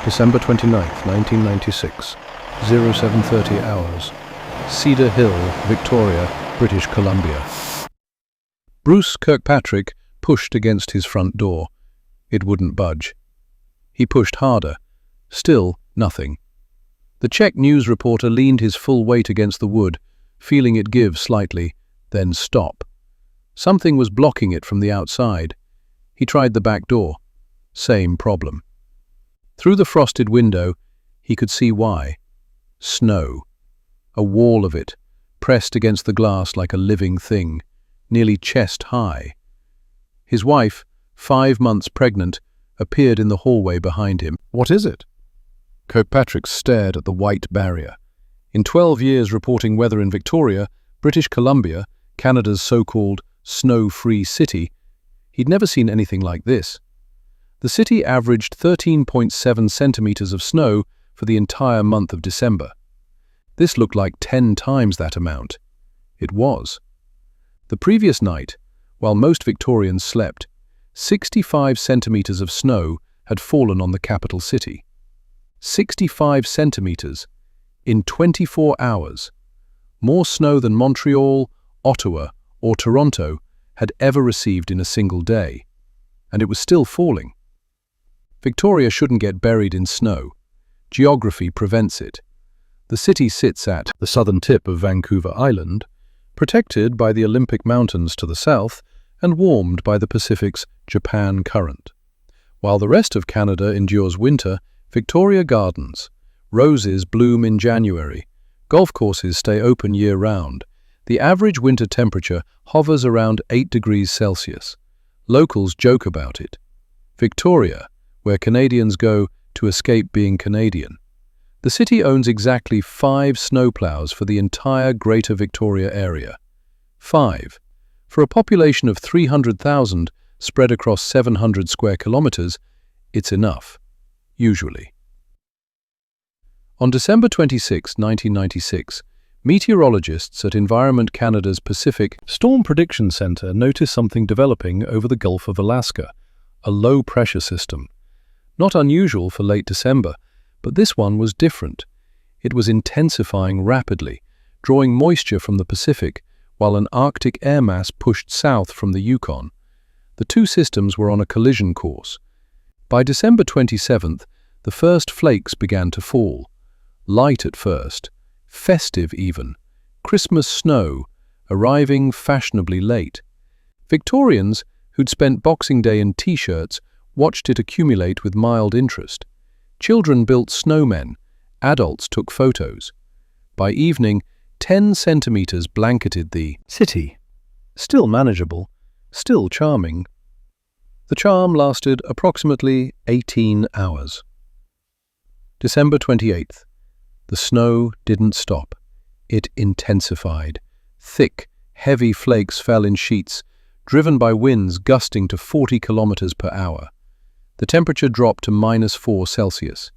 December 29th, 1996, 0730 hours. Cedar Hill, Victoria, British Columbia. Bruce Kirkpatrick pushed against his front door. It wouldn't budge. He pushed harder. Still nothing. The Czech news reporter leaned his full weight against the wood, feeling it give slightly, then stop. Something was blocking it from the outside. He tried the back door. Same problem. Through the frosted window, he could see why. Snow. A wall of it, pressed against the glass like a living thing, nearly chest high. His wife, 5 months pregnant, appeared in the hallway behind him. "What is it?" Kirkpatrick stared at the white barrier. In 12 years reporting weather in Victoria, British Columbia, Canada's so-called snow-free city, he'd never seen anything like this. The city averaged 13.7 centimeters of snow for the entire month of December. This looked like 10 times that amount. It was. The previous night, while most Victorians slept, 65 centimeters of snow had fallen on the capital city. 65 centimeters in 24 hours. More snow than Montreal, Ottawa, or Toronto had ever received in a single day. And it was still falling. Victoria shouldn't get buried in snow. Geography prevents it. The city sits at the southern tip of Vancouver Island, protected by the Olympic Mountains to the south and warmed by the Pacific's Japan Current. While the rest of Canada endures winter, Victoria gardens. Roses bloom in January. Golf courses stay open year-round. The average winter temperature hovers around 8 degrees Celsius. Locals joke about it. Victoria, where Canadians go to escape being Canadian. The city owns exactly 5 snowplows for the entire Greater Victoria area. 5. For a population of 300,000 spread across 700 square kilometers, it's enough, usually. On December 26, 1996, meteorologists at Environment Canada's Pacific Storm Prediction Center noticed something developing over the Gulf of Alaska, a low-pressure system. Not unusual for late December, but this one was different. It was intensifying rapidly, drawing moisture from the Pacific, while an Arctic air mass pushed south from the Yukon. The two systems were on a collision course. By December 27th, the first flakes began to fall. Light at first, festive even, Christmas snow, arriving fashionably late. Victorians, who'd spent Boxing Day in T-shirts, watched it accumulate with mild interest. Children built snowmen, adults took photos. By evening, 10 centimeters blanketed the city. Still manageable, still charming. The charm lasted approximately 18 hours. December 28th. The snow didn't stop. It intensified. Thick, heavy flakes fell in sheets, driven by winds gusting to 40 kilometers per hour. The temperature dropped to -4 Celsius.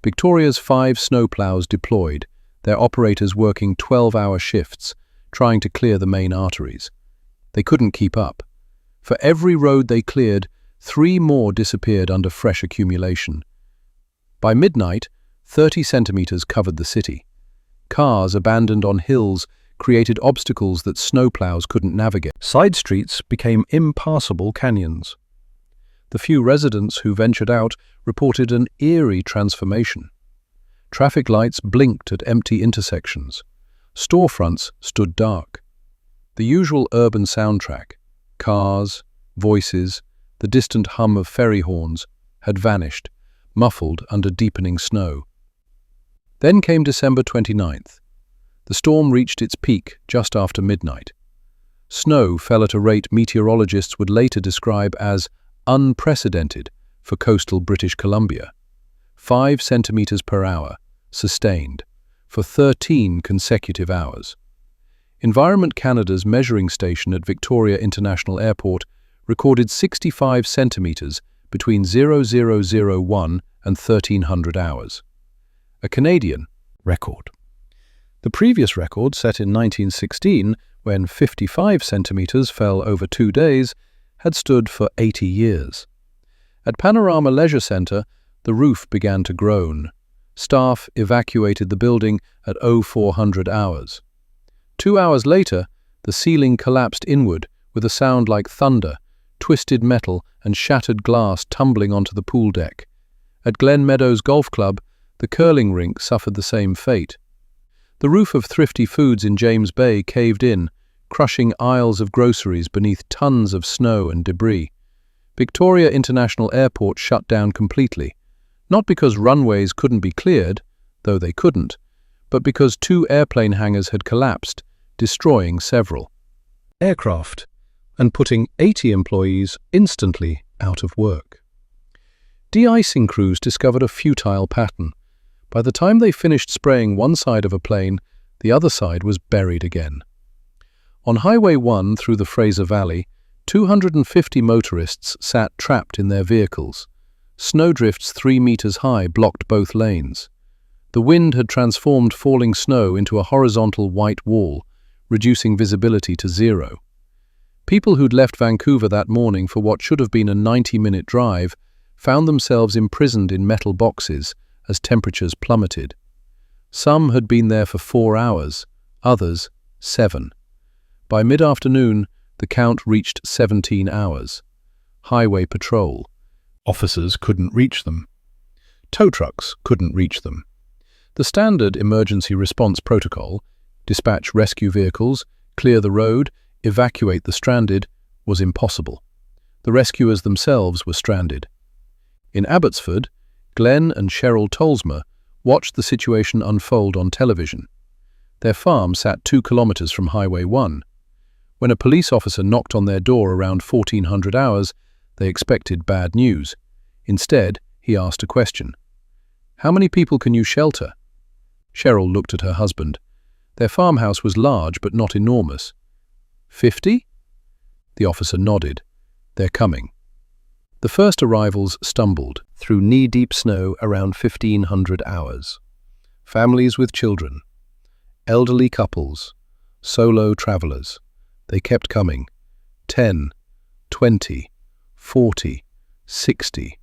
Victoria's 5 snowplows deployed, their operators working 12-hour shifts, trying to clear the main arteries. They couldn't keep up. For every road they cleared, 3 more disappeared under fresh accumulation. By midnight, 30 centimeters covered the city. Cars abandoned on hills created obstacles that snowplows couldn't navigate. Side streets became impassable canyons. The few residents who ventured out reported an eerie transformation. Traffic lights blinked at empty intersections. Storefronts stood dark. The usual urban soundtrack, cars, voices, the distant hum of ferry horns, had vanished, muffled under deepening snow. Then came December 29th. The storm reached its peak just after midnight. Snow fell at a rate meteorologists would later describe as unprecedented for coastal British Columbia. 5 centimeters per hour, sustained, for 13 consecutive hours. Environment Canada's measuring station at Victoria International Airport recorded 65 centimeters between 0001 and 1300 hours. A Canadian record. The previous record, set in 1916, when 55 centimeters fell over 2 days, had stood for 80 years. At Panorama Leisure Centre, The roof began to groan. Staff evacuated the building at 0400 hours. 2 hours later, the ceiling collapsed inward with a sound like thunder, twisted metal and shattered glass tumbling onto the pool deck. At Glen Meadows Golf Club, the curling rink suffered the same fate. The roof of Thrifty Foods in James Bay caved in, crushing aisles of groceries beneath tons of snow and debris. Victoria International Airport shut down completely, not because runways couldn't be cleared, though they couldn't, but because 2 airplane hangars had collapsed, destroying several aircraft and putting 80 employees instantly out of work. De-icing crews discovered a futile pattern. By the time they finished spraying one side of a plane, the other side was buried again. On Highway 1 through the Fraser Valley, 250 motorists sat trapped in their vehicles. Snowdrifts 3 meters high blocked both lanes. The wind had transformed falling snow into a horizontal white wall, reducing visibility to 0. People who'd left Vancouver that morning for what should have been a 90-minute drive found themselves imprisoned in metal boxes as temperatures plummeted. Some had been there for 4 hours, others 7. By mid-afternoon, the count reached 17 hours. Highway patrol. Officers couldn't reach them. Tow trucks couldn't reach them. The standard emergency response protocol, dispatch rescue vehicles, clear the road, evacuate the stranded, was impossible. The rescuers themselves were stranded. In Abbotsford, Glenn and Cheryl Tolsma watched the situation unfold on television. Their farm sat 2 kilometers from Highway 1. When a police officer knocked on their door around 1400 hours, they expected bad news. Instead, he asked a question. "How many people can you shelter?" Cheryl looked at her husband. Their farmhouse was large but not enormous. 50? The officer nodded. "They're coming." The first arrivals stumbled through knee-deep snow around 1500 hours. Families with children, elderly couples, solo travelers. They kept coming. 10, 20, 40, 60.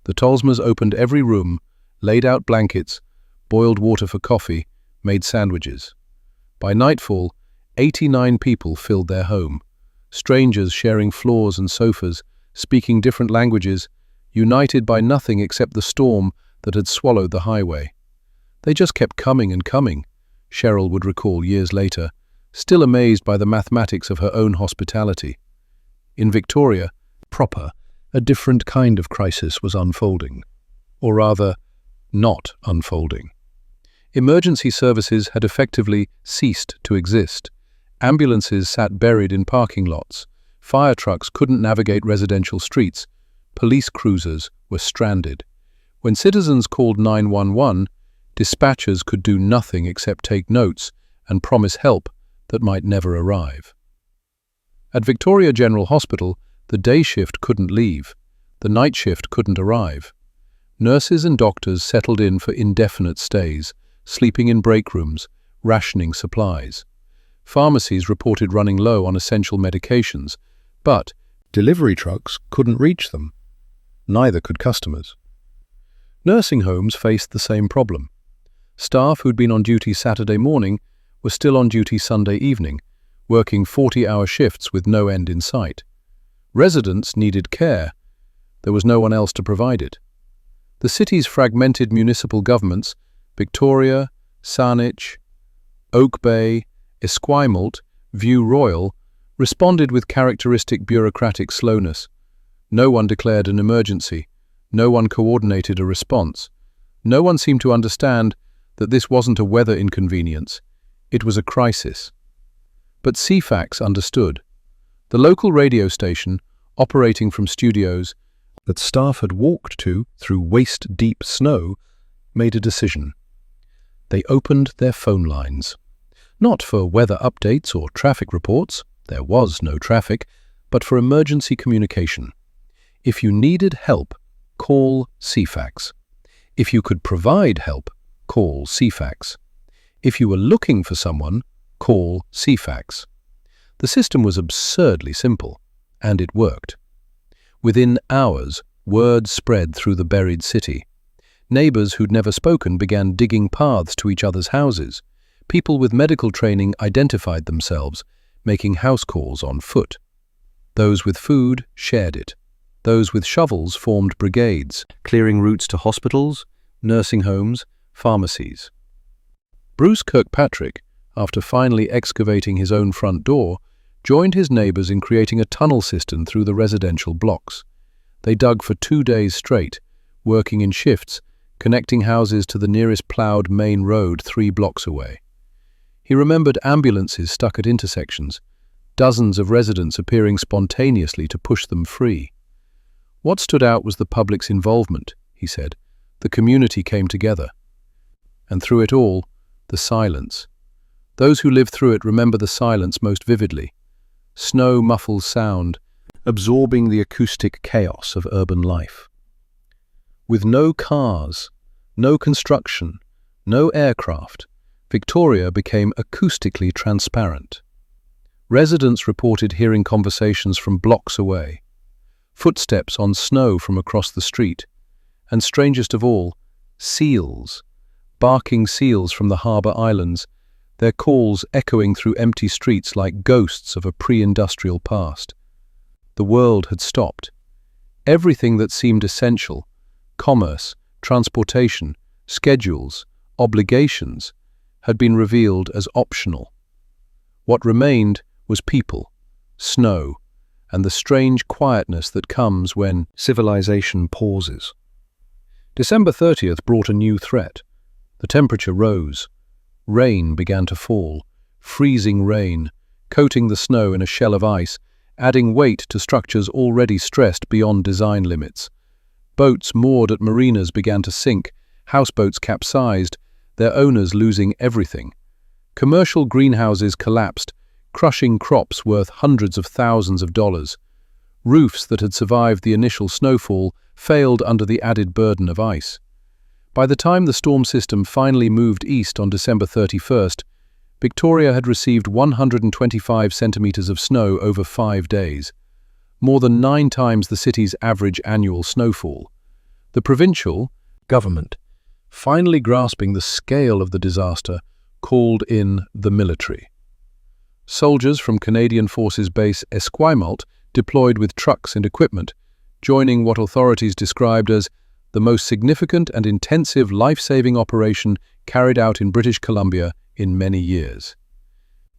The Tolsmas opened every room, laid out blankets, boiled water for coffee, made sandwiches. By nightfall, 89 people filled their home. Strangers sharing floors and sofas, speaking different languages, united by nothing except the storm that had swallowed the highway. They just kept coming and coming, Cheryl would recall years later, still amazed by the mathematics of her own hospitality. In Victoria, proper, a different kind of crisis was unfolding. Or rather, not unfolding. Emergency services had effectively ceased to exist. Ambulances sat buried in parking lots. Fire trucks couldn't navigate residential streets. Police cruisers were stranded. When citizens called 911, dispatchers could do nothing except take notes and promise help that might never arrive. At Victoria General Hospital, the day shift couldn't leave. The night shift couldn't arrive. Nurses and doctors settled in for indefinite stays, sleeping in break rooms, rationing supplies. Pharmacies reported running low on essential medications, but delivery trucks couldn't reach them. Neither could customers. Nursing homes faced the same problem. Staff who'd been on duty Saturday morning were still on duty Sunday evening, working 40-hour shifts with no end in sight. Residents needed care. There was no one else to provide it. The city's fragmented municipal governments, Victoria, Saanich, Oak Bay, Esquimalt, View Royal, responded with characteristic bureaucratic slowness. No one declared an emergency. No one coordinated a response. No one seemed to understand that this wasn't a weather inconvenience. It was a crisis. But CFAX understood. The local radio station, operating from studios that staff had walked to through waist-deep snow, made a decision. They opened their phone lines. Not for weather updates or traffic reports, there was no traffic, but for emergency communication. If you needed help, call CFAX. If you could provide help, call CFAX. If you were looking for someone, call CFAX. The system was absurdly simple, and it worked. Within hours, word spread through the buried city. Neighbors who'd never spoken began digging paths to each other's houses. People with medical training identified themselves, making house calls on foot. Those with food shared it. Those with shovels formed brigades, clearing routes to hospitals, nursing homes, pharmacies. Bruce Kirkpatrick, after finally excavating his own front door, joined his neighbors in creating a tunnel system through the residential blocks. They dug for 2 days straight, working in shifts, connecting houses to the nearest plowed main road 3 blocks away. He remembered ambulances stuck at intersections, dozens of residents appearing spontaneously to push them free. What stood out was the public's involvement, he said. The community came together. And through it all, the silence. Those who lived through it remember the silence most vividly. Snow muffles sound, absorbing the acoustic chaos of urban life. With no cars, no construction, no aircraft, Victoria became acoustically transparent. Residents reported hearing conversations from blocks away, footsteps on snow from across the street, and strangest of all, seals, barking seals from the harbour islands, their calls echoing through empty streets like ghosts of a pre-industrial past. The world had stopped. Everything that seemed essential, commerce, transportation, schedules, obligations, had been revealed as optional. What remained was people, snow, and the strange quietness that comes when civilization pauses. December 30th brought a new threat. The temperature rose. Rain began to fall, freezing rain, coating the snow in a shell of ice, adding weight to structures already stressed beyond design limits. Boats moored at marinas began to sink, houseboats capsized, their owners losing everything. Commercial greenhouses collapsed, crushing crops worth hundreds of thousands of dollars. Roofs that had survived the initial snowfall failed under the added burden of ice. By the time the storm system finally moved east on December 31st, Victoria had received 125 centimeters of snow over 5 days, more than 9 times the city's average annual snowfall. The provincial government, finally grasping the scale of the disaster, called in the military. Soldiers from Canadian Forces Base Esquimalt deployed with trucks and equipment, joining what authorities described as the most significant and intensive life-saving operation carried out in British Columbia in many years.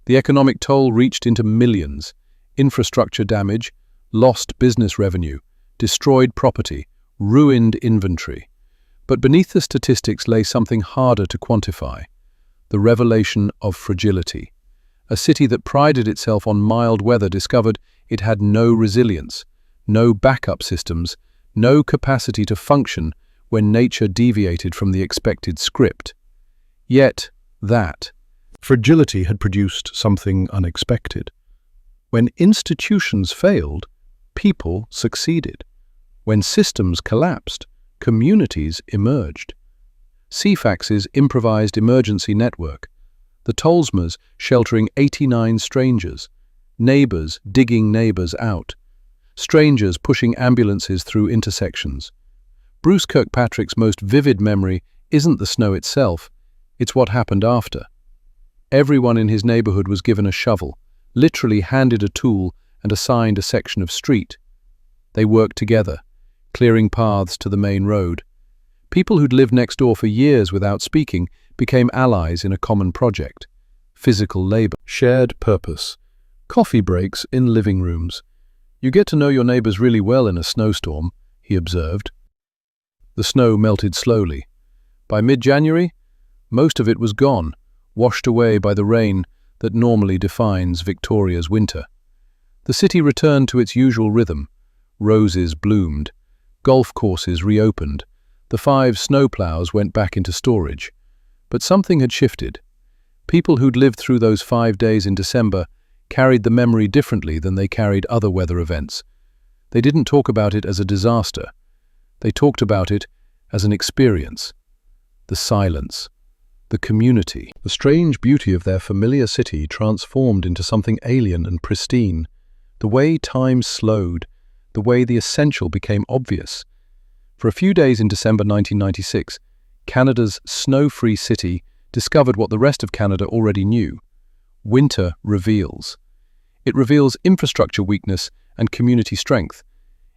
The economic toll reached into millions: infrastructure damage, lost business revenue, destroyed property, ruined inventory. But beneath the statistics lay something harder to quantify: the revelation of fragility. A city that prided itself on mild weather discovered it had no resilience, no backup systems, no capacity to function when nature deviated from the expected script. Yet, that fragility had produced something unexpected. When institutions failed, people succeeded. When systems collapsed, communities emerged. CFAX's improvised emergency network, the Tolsmas sheltering 89 strangers, neighbors digging neighbors out, strangers pushing ambulances through intersections. Bruce Kirkpatrick's most vivid memory isn't the snow itself, it's what happened after. Everyone in his neighborhood was given a shovel, literally handed a tool and assigned a section of street. They worked together, clearing paths to the main road. People who'd lived next door for years without speaking became allies in a common project. Physical labor, shared purpose, coffee breaks in living rooms. You get to know your neighbors really well in a snowstorm, he observed. The snow melted slowly. By mid-January, most of it was gone, washed away by the rain that normally defines Victoria's winter. The city returned to its usual rhythm. Roses bloomed. Golf courses reopened. The 5 snowplows went back into storage. But something had shifted. People who'd lived through those 5 days in December carried the memory differently than they carried other weather events. They didn't talk about it as a disaster. They talked about it as an experience. The silence, the community, the strange beauty of their familiar city transformed into something alien and pristine. The way time slowed, the way the essential became obvious. For a few days in December 1996, Canada's snow-free city discovered what the rest of Canada already knew. Winter reveals. It reveals infrastructure weakness and community strength.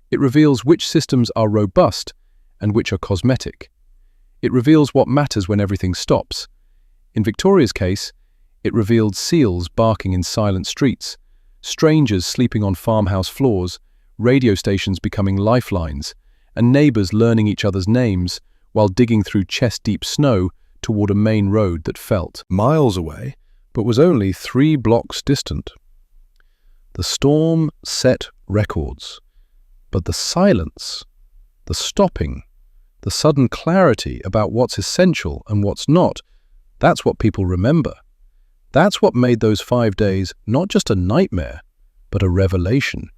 It reveals which systems are robust and which are cosmetic. It reveals what matters when everything stops. In Victoria's case, it revealed seals barking in silent streets, strangers sleeping on farmhouse floors, radio stations becoming lifelines, and neighbours learning each other's names while digging through chest-deep snow toward a main road that felt miles away, but was only 3 blocks distant. The storm set records, but the silence, the stopping, the sudden clarity about what's essential and what's not, that's what people remember. That's what made those 5 days not just a nightmare, but a revelation.